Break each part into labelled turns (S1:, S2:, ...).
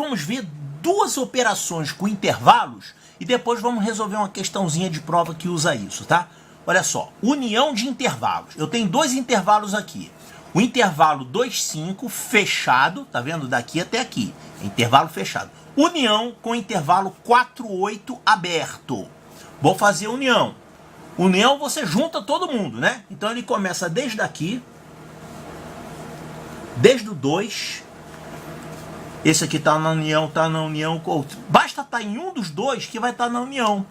S1: vamos ver duas operações com intervalos e depois vamos resolver uma questãozinha de prova que usa isso, tá? Olha só, união de intervalos. Eu tenho dois intervalos aqui. O intervalo 2,5 fechado, tá vendo? Daqui até aqui. Intervalo fechado. União com intervalo 4,8 aberto. Vou fazer união. União você junta todo mundo, né? Então ele começa desde aqui. Desde o 2. Esse aqui tá na união com outro. Basta estar em um dos dois que vai estar na união.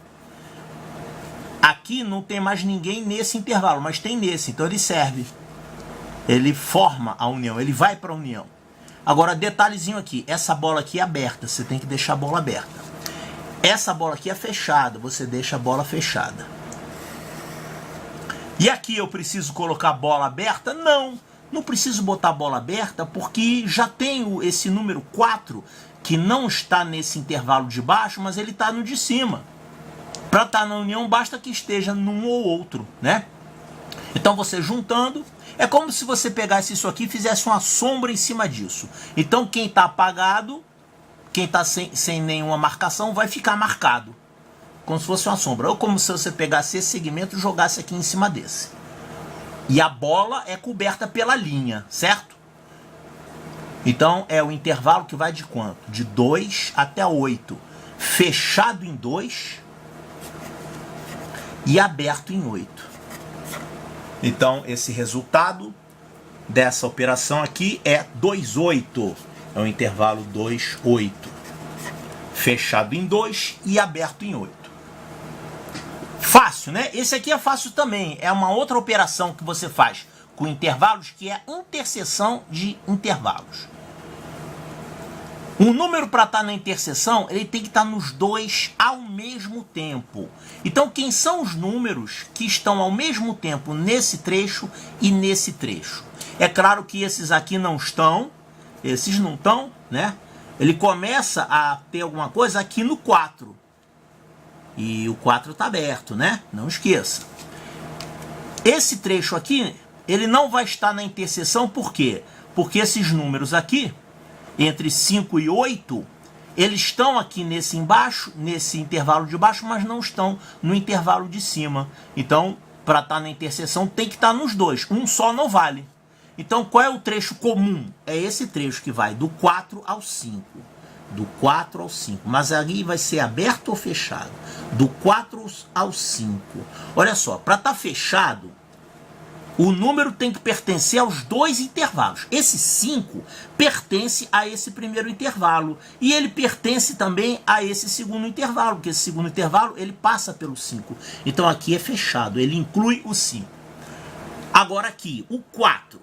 S1: Aqui não tem mais ninguém nesse intervalo, mas tem nesse. Então ele serve. Ele forma a união, ele vai para a união. Agora, detalhezinho aqui, essa bola aqui é aberta, você tem que deixar a bola aberta. Essa bola aqui é fechada, você deixa a bola fechada. E aqui eu preciso colocar a bola aberta? Não, não preciso botar a bola aberta, porque já tenho esse número 4, que não está nesse intervalo de baixo, mas ele está no de cima. Para estar na união, basta que esteja num ou outro, né? Então você juntando, é como se você pegasse isso aqui e fizesse uma sombra em cima disso. Então quem está apagado, quem está sem nenhuma marcação, vai ficar marcado. Como se fosse uma sombra. Ou como se você pegasse esse segmento e jogasse aqui em cima desse. E a bola é coberta pela linha, certo? Então é o intervalo que vai de quanto? De 2 até 8. Fechado em 2 e aberto em 8. Então, esse resultado dessa operação aqui é 2,8. É o intervalo 2,8. Fechado em 2 e aberto em 8. Fácil, né? Esse aqui é fácil também. É uma outra operação que você faz com intervalos, que é interseção de intervalos. Um número para estar na interseção, ele tem que estar nos dois ao mesmo tempo. Então, quem são os números que estão ao mesmo tempo nesse trecho e nesse trecho? É claro que esses aqui não estão, esses não estão, né? Ele começa a ter alguma coisa aqui no 4. E o 4 está aberto, né? Não esqueça. Esse trecho aqui, ele não vai estar na interseção, por quê? Porque esses números aqui, entre 5 e 8, eles estão aqui nesse embaixo, nesse intervalo de baixo, mas não estão no intervalo de cima. Então, para estar na interseção, tem que estar nos dois. Um só não vale. Então, qual é o trecho comum? É esse trecho que vai do 4 ao 5. Do 4 ao 5. Mas aí vai ser aberto ou fechado? Do 4 ao 5. Olha só, para estar fechado, o número tem que pertencer aos dois intervalos. Esse 5 pertence a esse primeiro intervalo. E ele pertence também a esse segundo intervalo, porque esse segundo intervalo ele passa pelo 5. Então aqui é fechado, ele inclui o 5. Agora aqui, o 4.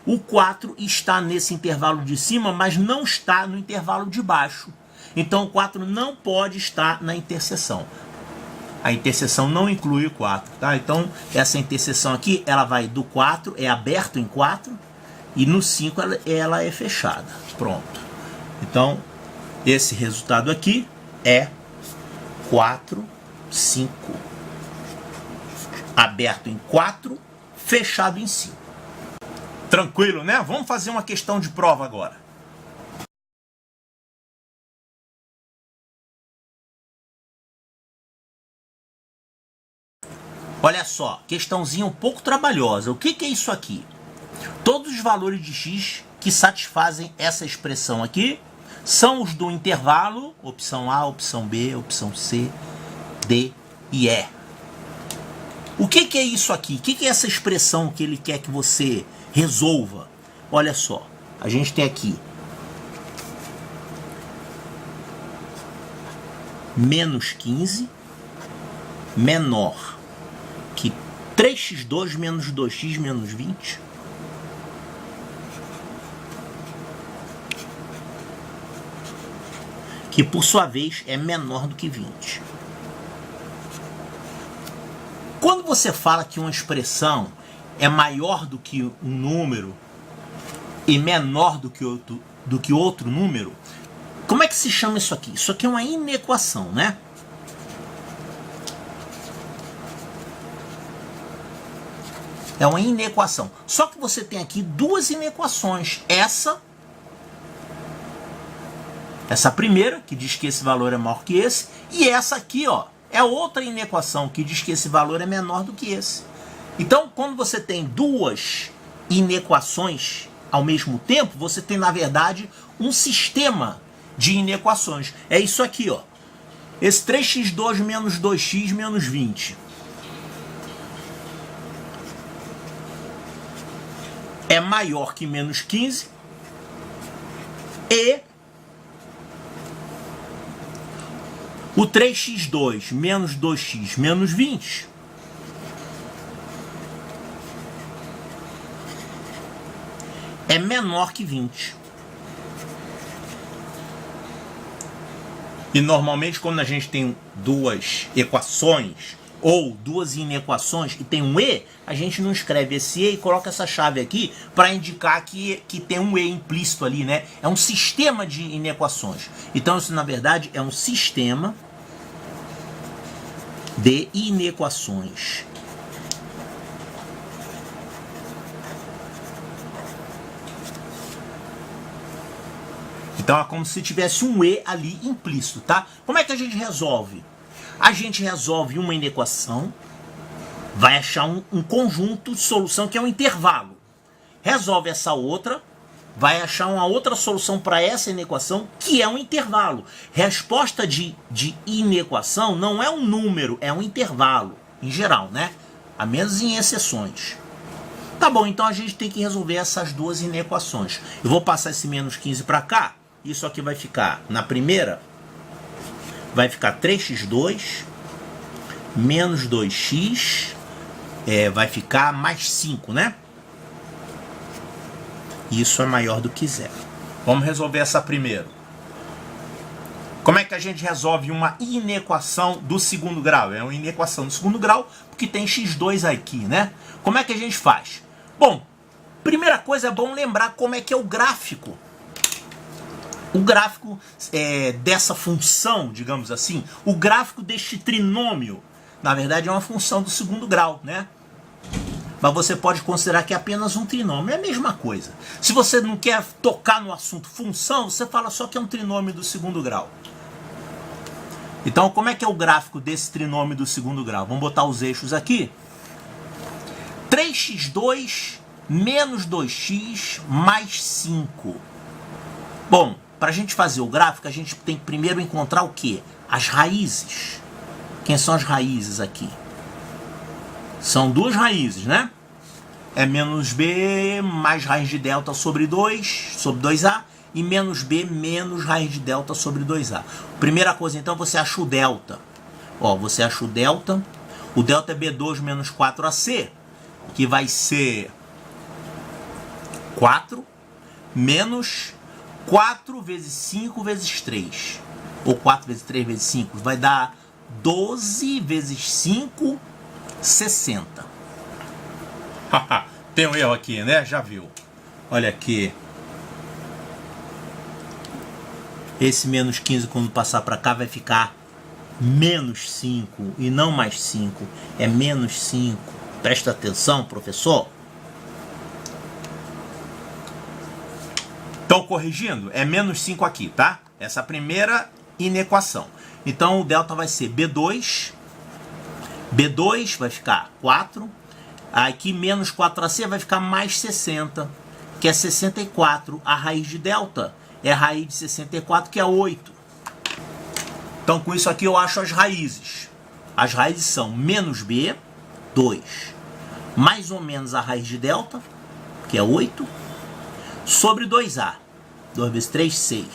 S1: O 4 está nesse intervalo de cima, mas não está no intervalo de baixo. Então o 4 não pode estar na interseção. A interseção não inclui o 4, tá? Então, essa interseção aqui, ela vai do 4, é aberto em 4, e no 5 ela é fechada. Pronto. Então, esse resultado aqui é 4, 5. Aberto em 4, fechado em 5. Tranquilo, né? Vamos fazer uma questão de prova agora. Olha só, questãozinha um pouco trabalhosa. O que é isso aqui? Todos os valores de x que satisfazem essa expressão aqui são os do intervalo, opção A, opção B, opção C, D e E. O que é isso aqui? O que é essa expressão que ele quer que você resolva? Olha só, a gente tem aqui menos 15 menor que 3x2 menos 2x menos 20. Que por sua vez é menor do que 20. Quando você fala que uma expressão é maior do que um número e menor do que outro número, como é que se chama isso aqui? Isso aqui é uma inequação, né? É uma inequação. Só que você tem aqui duas inequações. Essa Essa primeira, que diz que esse valor é maior que esse, e essa aqui, ó, é outra inequação que diz que esse valor é menor do que esse. Então, quando você tem duas inequações ao mesmo tempo, você tem, na verdade, um sistema de inequações. É isso aqui, ó. Esse 3x2 menos 2x menos 20. É maior que menos 15. E o 3x2 menos 2x menos 20 é menor que 20. E normalmente quando a gente tem duas equações ou duas inequações e tem um E, a gente não escreve esse E e coloca essa chave aqui para indicar que tem um E implícito ali, né? É um sistema de inequações. Então isso na verdade é um sistema de inequações. Então é como se tivesse um E ali implícito, tá? Como é que a gente resolve? A gente resolve uma inequação, vai achar um conjunto de solução que é um intervalo. Resolve essa outra, vai achar uma outra solução para essa inequação que é um intervalo. Resposta de inequação não é um número, é um intervalo, em geral, né? A menos em exceções. Tá bom, então a gente tem que resolver essas duas inequações. Eu vou passar esse menos 15 para cá. Isso aqui vai ficar, na primeira, vai ficar 3x2 menos 2x, vai ficar mais 5, né? Isso é maior do que zero. Vamos resolver essa primeira. Como é que a gente resolve uma inequação do segundo grau? É uma inequação do segundo grau porque tem x2 aqui, né? Como é que a gente faz? Bom, primeira coisa é bom lembrar como é que é o gráfico. O gráfico dessa função, digamos assim, o gráfico deste trinômio, na verdade é uma função do segundo grau, né? Mas você pode considerar que é apenas um trinômio, é a mesma coisa. Se você não quer tocar no assunto função, você fala só que é um trinômio do segundo grau. Então, como é que é o gráfico desse trinômio do segundo grau? Vamos botar os eixos aqui. 3x2 menos 2x mais 5. Bom, para a gente fazer o gráfico, a gente tem que primeiro encontrar o quê? As raízes. Quem são as raízes aqui? São duas raízes, né? É menos b mais raiz de delta sobre 2, sobre 2a, e menos b menos raiz de delta sobre 2a. Primeira coisa, então, você acha o delta. Ó, você acha o delta. O delta é b2 menos 4ac, que vai ser 4 menos 4 vezes 5 vezes 3. Ou 4 vezes 3 vezes 5. Vai dar 12 vezes 5, 60. Tem um erro aqui, né? Já viu. Olha aqui. Esse menos 15, quando passar para cá, vai ficar menos 5 e não mais 5. É menos 5. Presta atenção, professor. Então, corrigindo, é menos 5 aqui, tá? Essa primeira inequação. Então, o delta vai ser B2. B2 vai ficar 4. Aqui, menos 4ac vai ficar mais 60, que é 64. A raiz de delta é a raiz de 64, que é 8. Então, com isso aqui, eu acho as raízes. As raízes são menos b, 2, mais ou menos a raiz de delta, que é 8, sobre 2a. 2 vezes 3, 6.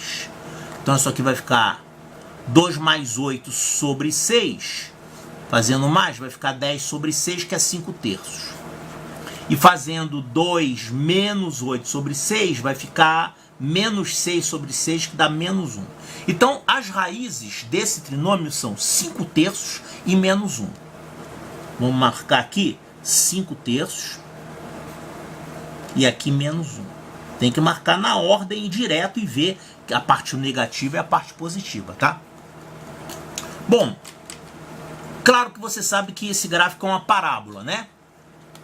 S1: Então, isso aqui vai ficar 2 mais 8 sobre 6. Fazendo mais, vai ficar 10 sobre 6, que é 5 terços. E fazendo 2 menos 8 sobre 6, vai ficar menos 6 sobre 6, que dá menos 1. Então, as raízes desse trinômio são 5 terços e menos 1. Vamos marcar aqui 5 terços e aqui menos 1. Tem que marcar na ordem direto e ver que a parte negativa é a parte positiva, tá? Bom, claro que você sabe que esse gráfico é uma parábola, né?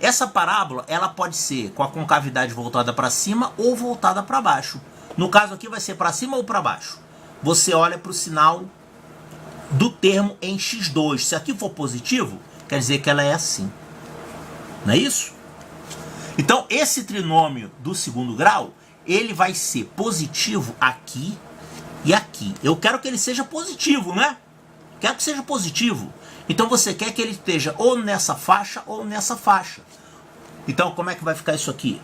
S1: Essa parábola, ela pode ser com a concavidade voltada para cima ou voltada para baixo. No caso aqui vai ser para cima ou para baixo? você olha para o sinal do termo em x2. Se aqui for positivo, quer dizer que ela é assim. Não é isso? Então, esse trinômio do segundo grau, ele vai ser positivo aqui e aqui. Eu quero que ele seja positivo, né? Quero que seja positivo. Então, você quer que ele esteja ou nessa faixa ou nessa faixa. Então, como é que vai ficar isso aqui?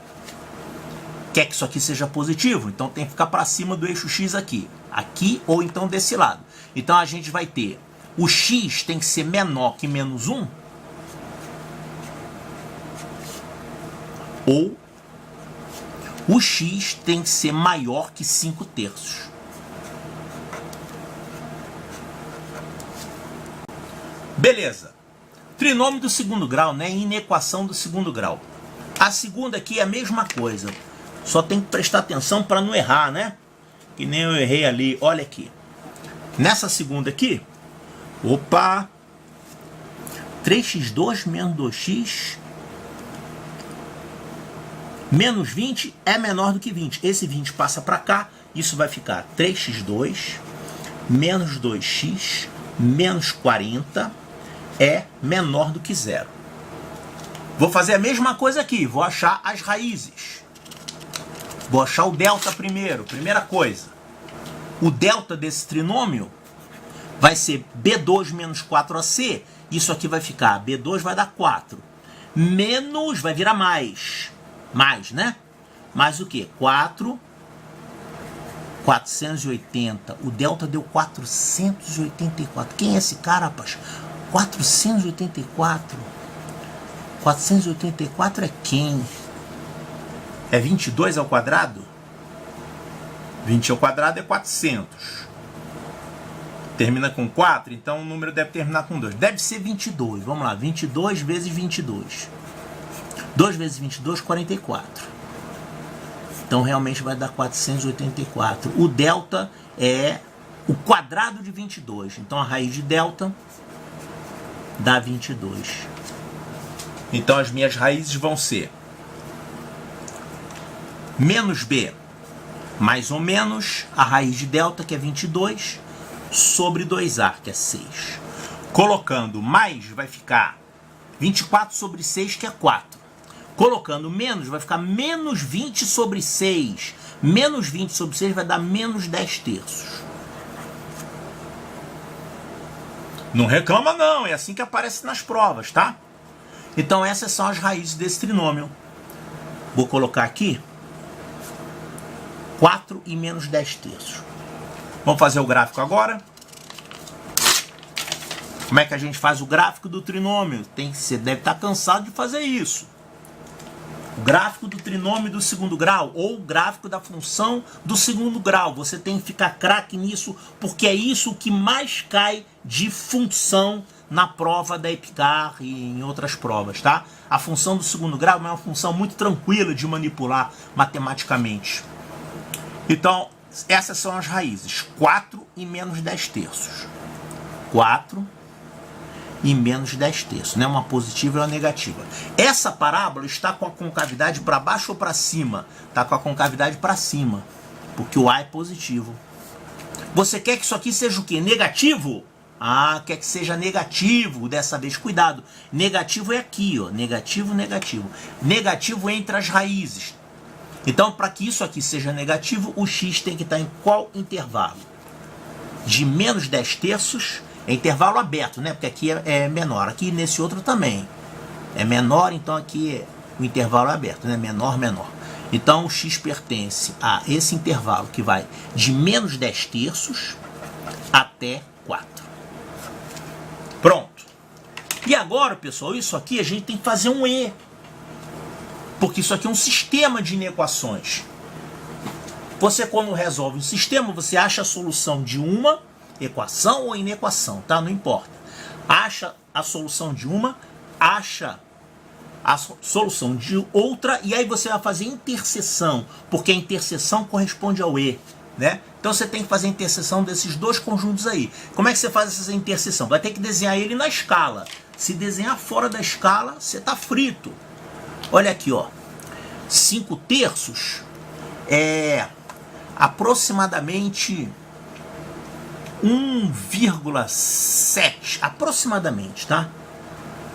S1: Quer que isso aqui seja positivo? Então, tem que ficar para cima do eixo x aqui. Aqui ou então desse lado. Então, a gente vai ter o x tem que ser menor que menos 1. Ou o x tem que ser maior que 5/3. Beleza. Trinômio do segundo grau, né? Inequação do segundo grau. A segunda aqui é a mesma coisa. Só tem que prestar atenção para não errar, né? Que nem eu errei ali. Olha aqui. Nessa segunda aqui. Opa! 3x2 menos 2x menos 20 é menor do que 20. Esse 20 passa para cá. Isso vai ficar 3x2 menos 2x menos 40 é menor do que 0. Vou fazer a mesma coisa aqui. Vou achar as raízes. Vou achar o delta primeiro. Primeira coisa. O delta desse trinômio vai ser B2 menos 4AC. Isso aqui vai ficar. B2 vai dar 4. Menos, vai virar mais. Mais, né? Mais o quê? 480. O delta deu 484. Quem é esse cara, rapaz? 484. 484 é quem? É 22 ao quadrado? 20 ao quadrado é 400. Termina com 4, então o número deve terminar com 2. Deve ser 22. Vamos lá, 22 vezes 22. 2 vezes 22, 44. Então realmente vai dar 484. O delta é o quadrado de 22. Então a raiz de delta dá 22. Então as minhas raízes vão ser menos b mais ou menos a raiz de delta, que é 22, sobre 2a, que é 6. Colocando mais, vai ficar 24 sobre 6, que é 4. Colocando menos, vai ficar menos 20 sobre 6. Menos 20 sobre 6 vai dar menos 10/3. Não reclama não, é assim que aparece nas provas, tá? Então essas são as raízes desse trinômio. Vou colocar aqui 4 e menos 10/3. Vamos fazer o gráfico agora. Como é que a gente faz o gráfico do trinômio? Você deve estar cansado de fazer isso. O gráfico do trinômio do segundo grau, ou o gráfico da função do segundo grau. Você tem que ficar craque nisso, porque é isso que mais cai de função na prova da EPICAR e em outras provas, tá? A função do segundo grau é uma função muito tranquila de manipular matematicamente. Então, essas são as raízes. 4 e menos 10/3. 4 e menos 10/3, né? Uma positiva e uma negativa. Essa parábola está com a concavidade para baixo ou para cima? Está com a concavidade para cima, porque o A é positivo. Você quer que isso aqui seja o quê? Negativo? Ah, quer que seja negativo dessa vez. Cuidado, negativo é aqui, ó. Negativo, negativo. Negativo entre as raízes. Então, para que isso aqui seja negativo, o x tem que estar em qual intervalo? De menos 10/3, é intervalo aberto, né? Porque aqui é menor. Aqui nesse outro também é menor, então aqui o intervalo é aberto, né? Menor, menor. Então o x pertence a esse intervalo que vai de menos 10/3 até 4. Pronto. E agora, pessoal, isso aqui a gente tem que fazer um E. Porque isso aqui é um sistema de inequações. Você, quando resolve um sistema, você acha a solução de uma equação ou inequação, tá? Não importa. Acha a solução de uma, acha a solução de outra, e aí você vai fazer interseção, porque a interseção corresponde ao E, né? Então você tem que fazer a interseção desses dois conjuntos aí. Como é que você faz essa interseção? Vai ter que desenhar ele na escala. Se desenhar fora da escala, você tá frito. Olha aqui, ó. 5/3 é aproximadamente 1,7 aproximadamente, tá?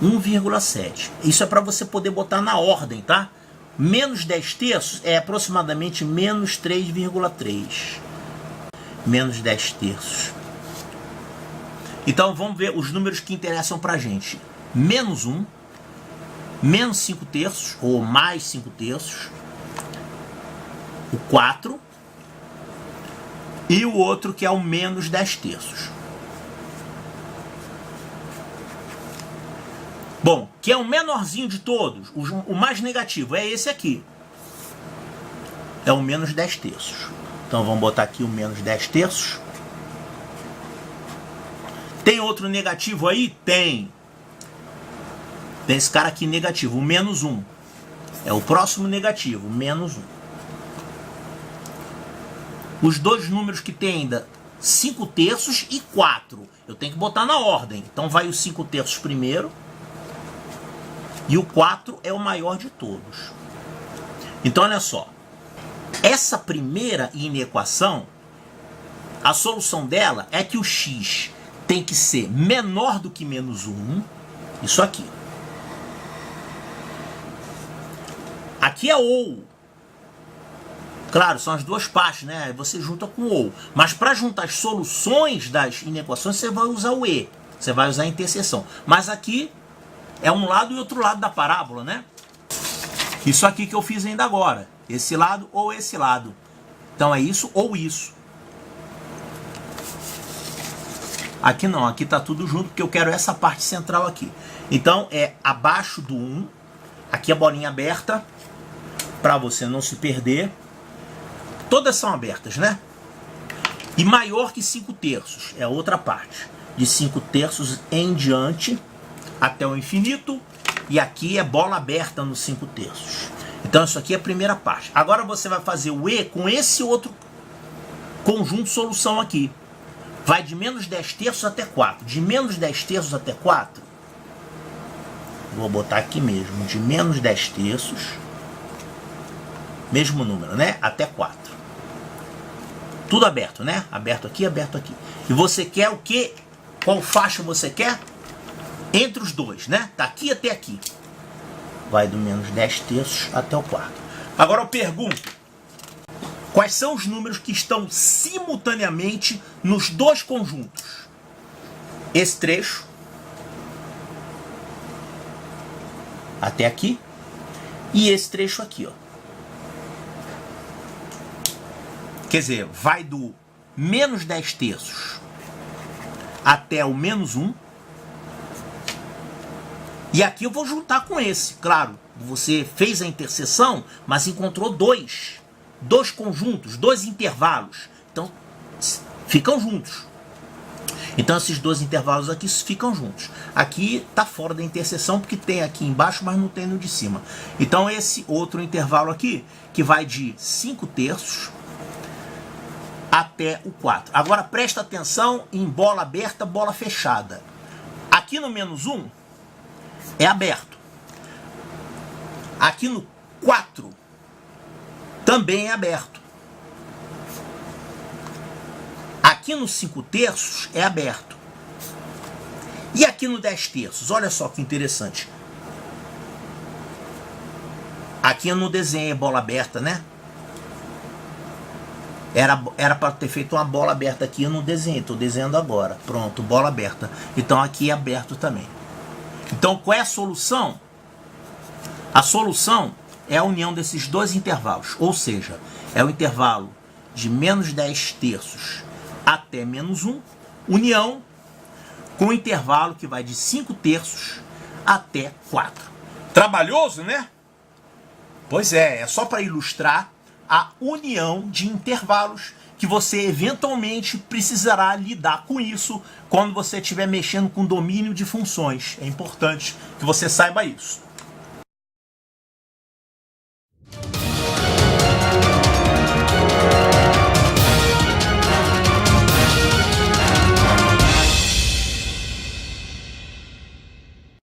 S1: 1,7. Isso é para você poder botar na ordem, tá? Menos 10 terços é aproximadamente menos 3,3. Menos 10 terços. Então vamos ver os números que interessam pra gente. Menos 1, menos 5 terços, ou mais 5 terços, o 4, e o outro que é o menos 10 terços. Bom, que é o menorzinho de todos, o mais negativo, é esse aqui. É o menos 10 terços. Então vamos botar aqui o menos 10 terços. Tem outro negativo aí? Tem. Tem esse cara aqui negativo, o menos 1. É o próximo negativo, menos 1. Os dois números que tem ainda, 5 terços e 4. Eu tenho que botar na ordem. Então vai os 5 terços primeiro. E o 4 é o maior de todos. Então olha só. Essa primeira inequação, a solução dela é que o x tem que ser menor do que menos 1. Isso aqui. Aqui é ou. Claro, são as duas partes, né? Você junta com ou. Mas para juntar as soluções das inequações, você vai usar o e. Você vai usar a interseção. Mas aqui é um lado e outro lado da parábola, né? Isso aqui que eu fiz ainda agora. Esse lado ou esse lado. Então é isso ou isso. Aqui não, aqui tá tudo junto, porque eu quero essa parte central aqui. Então é abaixo do 1. Aqui a bolinha aberta, para você não se perder. Todas são abertas, né? E maior que 5 terços, é a outra parte. De 5 terços em diante, até o infinito. E aqui é bola aberta nos 5 terços. Então isso aqui é a primeira parte. Agora você vai fazer o E com esse outro conjunto solução aqui. Vai de menos 10 terços até 4. De menos 10 terços até 4. Vou botar aqui mesmo. De menos 10 terços. Mesmo número, né? Até 4. Tudo aberto, né? Aberto aqui, aberto aqui. E você quer o quê? Qual faixa você quer? Entre os dois, né? Daqui até aqui. Vai do menos 10 terços até o 4. Agora eu pergunto. Quais são os números que estão simultaneamente nos dois conjuntos? Esse trecho. Até aqui. E esse trecho aqui, ó. Quer dizer, vai do menos 10 terços até o menos 1. E aqui eu vou juntar com esse, claro. Você fez a interseção, mas encontrou dois conjuntos, dois intervalos. Então, ficam juntos. Então, esses dois intervalos aqui ficam juntos. Aqui está fora da interseção, porque tem aqui embaixo, mas não tem no de cima. Então, esse outro intervalo aqui, que vai de 5 terços até o 4. Agora, presta atenção em bola aberta, bola fechada. Aqui no menos 1, é aberto. Aqui no 4, também é aberto. Aqui no 5 terços é aberto. E aqui no 10 terços, olha só que interessante. Aqui eu não desenhei bola aberta, né? Era para ter feito uma bola aberta aqui, eu não desenhei, estou desenhando agora. Pronto, bola aberta. Então aqui é aberto também. Então qual é a solução? A solução é a união desses dois intervalos. Ou seja, é o intervalo de menos 10 terços até menos 1. União com o intervalo que vai de 5 terços até 4. Trabalhoso, né? Pois é só para ilustrar a união de intervalos que você eventualmente precisará lidar com isso quando você estiver mexendo com domínio de funções. É importante que você saiba isso.